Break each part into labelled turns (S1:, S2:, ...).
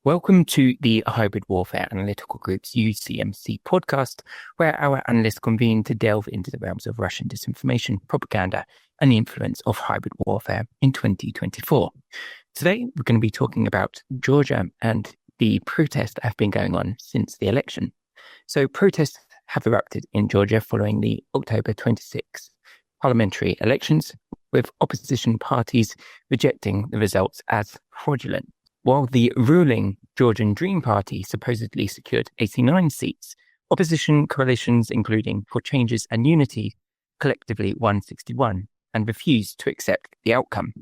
S1: Welcome to the Hybrid Warfare Analytical Group's UCMC podcast, where our analysts convene to delve into the realms of Russian disinformation, propaganda, and the influence of hybrid warfare in 2024. Today, we're going to be talking about Georgia and the protests that have been going on since the election. So protests have erupted in Georgia following the October 26 parliamentary elections, with opposition parties rejecting the results as fraudulent. While the ruling Georgian Dream Party supposedly secured 89 seats, opposition coalitions, including For Changes and Unity, collectively won 61 and refused to accept the outcome.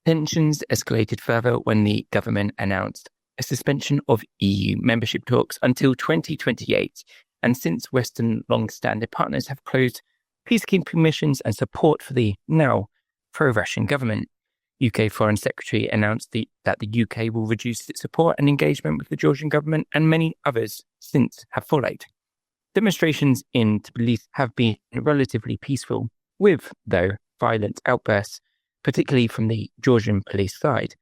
S1: Tensions escalated further when the government announced a suspension of EU membership talks until 2028, and since Western long-standing partners have closed peacekeeping missions and support for the now pro-Russian government. UK Foreign Secretary announced that the UK will reduce its support and engagement with the Georgian government, and many others since have followed. Demonstrations in Tbilisi have been relatively peaceful, with, though, violent outbursts, particularly from the Georgian police side.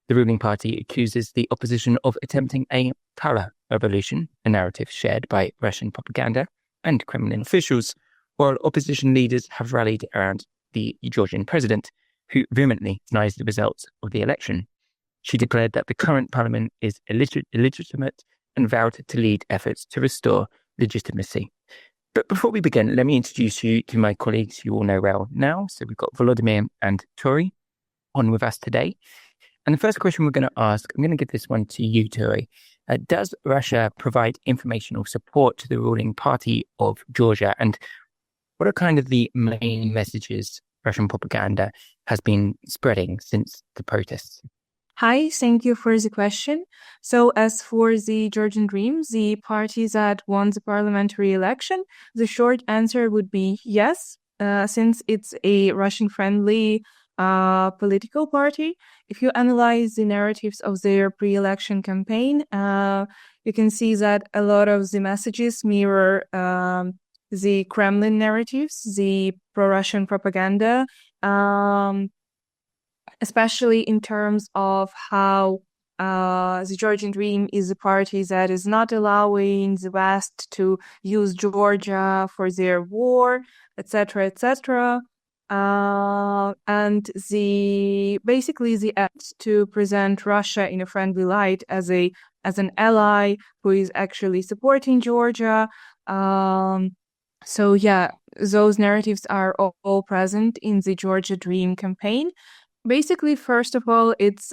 S1: The ruling party accuses the opposition of attempting a color revolution, a narrative shared by Russian propaganda and Kremlin officials, while opposition leaders have rallied around the Georgian president, who vehemently denies the results of the election. She declared that the current parliament is illegitimate and vowed to lead efforts to restore legitimacy. But before we begin, let me introduce you to my colleagues you all know well now. So we've got Volodymyr and Tori on with us today. And the first question we're going to ask, I'm going to give this one to you, Tori. Does Russia provide informational support to the ruling party of Georgia? And what are kind of the main messages Russian propaganda has been spreading since the protests?
S2: Hi, thank you for the question. So as for the Georgian Dream, the party that won the parliamentary election, the short answer would be yes, since it's a Russian-friendly political party. If you analyze the narratives of their pre-election campaign, you can see that a lot of the messages mirror the Kremlin narratives, the pro-Russian propaganda, especially in terms of how the Georgian Dream is a party that is not allowing the West to use Georgia for their war, etc., etc. And basically the act to present Russia in a friendly light as an ally who is actually supporting Georgia. So yeah, those narratives are all present in the Georgia Dream campaign. Basically, first of all, it's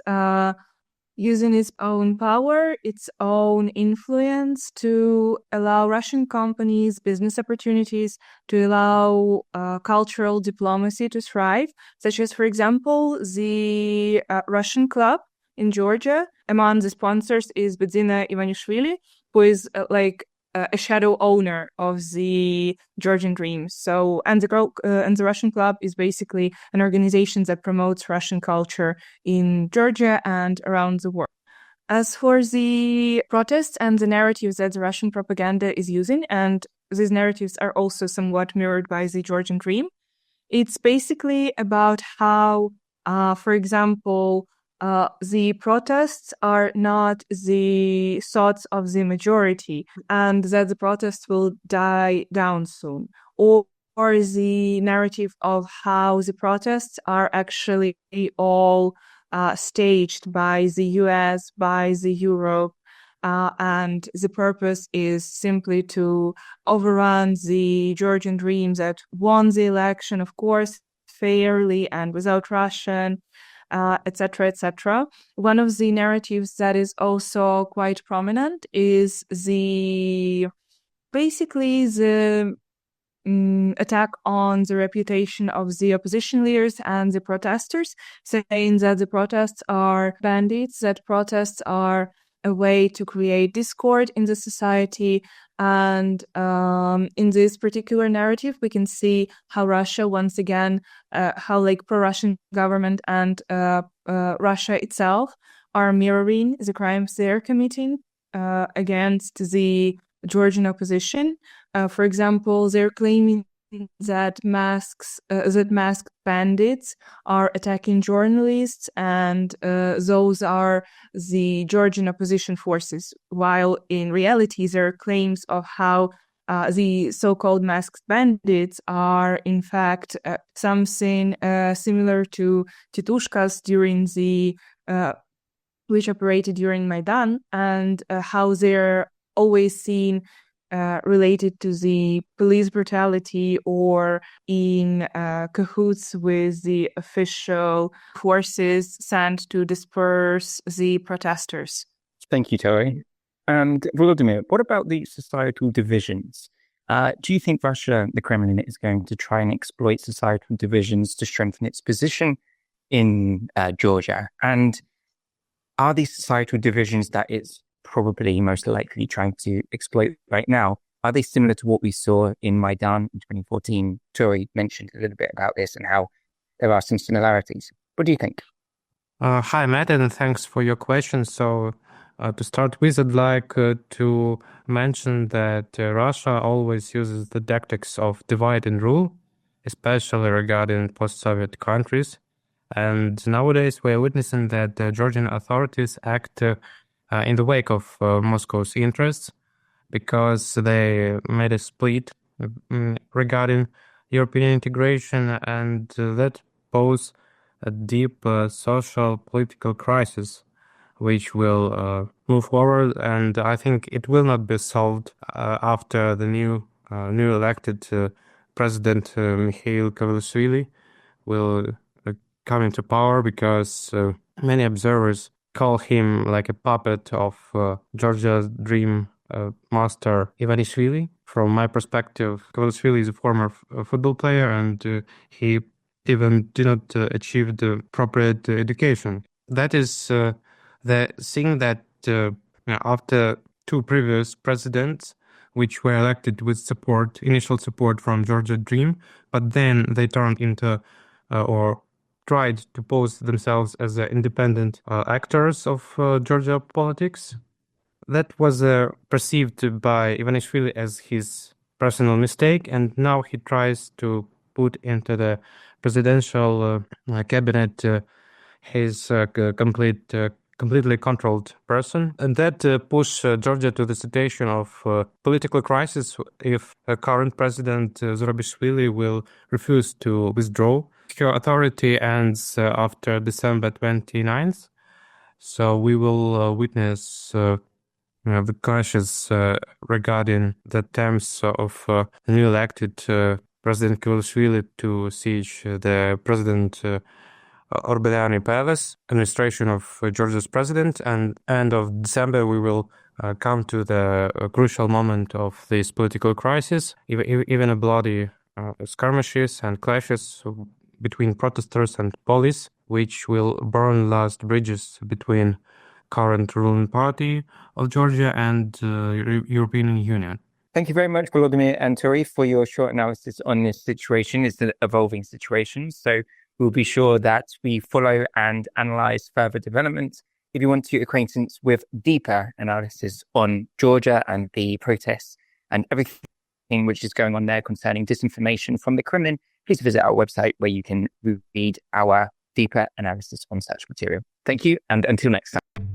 S2: using its own power, its own influence to allow Russian companies, business opportunities, to allow cultural diplomacy to thrive, such as, for example, the Russian club in Georgia. Among the sponsors is Bedzina Ivanishvili, who is a shadow owner of the Georgian Dream. So, and the Russian Club is basically an organization that promotes Russian culture in Georgia and around the world. As for the protests and the narratives that the Russian propaganda is using, and these narratives are also somewhat mirrored by the Georgian Dream, it's basically about how, for example, the protests are not the thoughts of the majority and that the protests will die down soon, or the narrative of how the protests are actually all staged by the US, by the Europe, and the purpose is simply to overrun the Georgian Dream that won the election, of course, fairly and without Russian, etc., etc. One of the narratives that is also quite prominent is basically the attack on the reputation of the opposition leaders and the protesters, saying that the protests are bandits, that protests are a way to create discord in the society. And in this particular narrative, we can see how Russia, once again, how pro-Russian government and Russia itself are mirroring the crimes they're committing against the Georgian opposition. For example, they're claiming that masked bandits are attacking journalists, and those are the Georgian opposition forces, while in reality there are claims of how the so-called masked bandits are in fact something similar to Titushkas which operated during Maidan, and how they're always seen related to the police brutality or in cahoots with the official forces sent to disperse the protesters.
S1: Thank you, Tori. And Volodymyr, what about the societal divisions? Do you think Russia, the Kremlin, is going to try and exploit societal divisions to strengthen its position in Georgia? And are these societal divisions that it's probably most likely trying to exploit right now, are they similar to what we saw in Maidan in 2014? Tori mentioned a little bit about this and how there are some similarities. What do you think?
S3: Hi, Matt, and thanks for your question. So, to start with, I'd like to mention that Russia always uses the tactics of divide and rule, especially regarding post-Soviet countries. And nowadays, we are witnessing that the Georgian authorities act in the wake of Moscow's interests, because they made a split regarding European integration, and that pose a deep social political crisis which will move forward, and I think it will not be solved after the new elected president Mikhail Kavalishvili will come into power, because many observers call him like a puppet of Georgia's dream master Ivanishvili. From my perspective, Kavalishvili is a former football player, and he even did not achieve the appropriate education. That is the thing that after two previous presidents, which were elected with initial support from Georgia Dream, but then they turned into or tried to pose themselves as independent actors of Georgia politics. That was perceived by Ivanishvili as his personal mistake, and now he tries to put into the presidential cabinet his completely controlled person. And that pushed Georgia to the situation of political crisis if current president Zurabishvili will refuse to withdraw. Her authority ends after December 29th. So we will witness the clashes regarding the attempts of the new elected President Kavalishvili to siege the President Orbeliani Palace, administration of Georgia's president, and end of December we will come to the crucial moment of this political crisis, even a bloody skirmishes and clashes between protesters and police, which will burn last bridges between current ruling party of Georgia and European Union.
S1: Thank you very much, Volodymyr and Tori, for your short analysis on this situation. It's an evolving situation, so we'll be sure that we follow and analyze further developments. If you want to get acquaintance with deeper analysis on Georgia and the protests and everything which is going on there concerning disinformation from the Kremlin, please visit our website where you can read our deeper analysis on such material. Thank you, and until next time.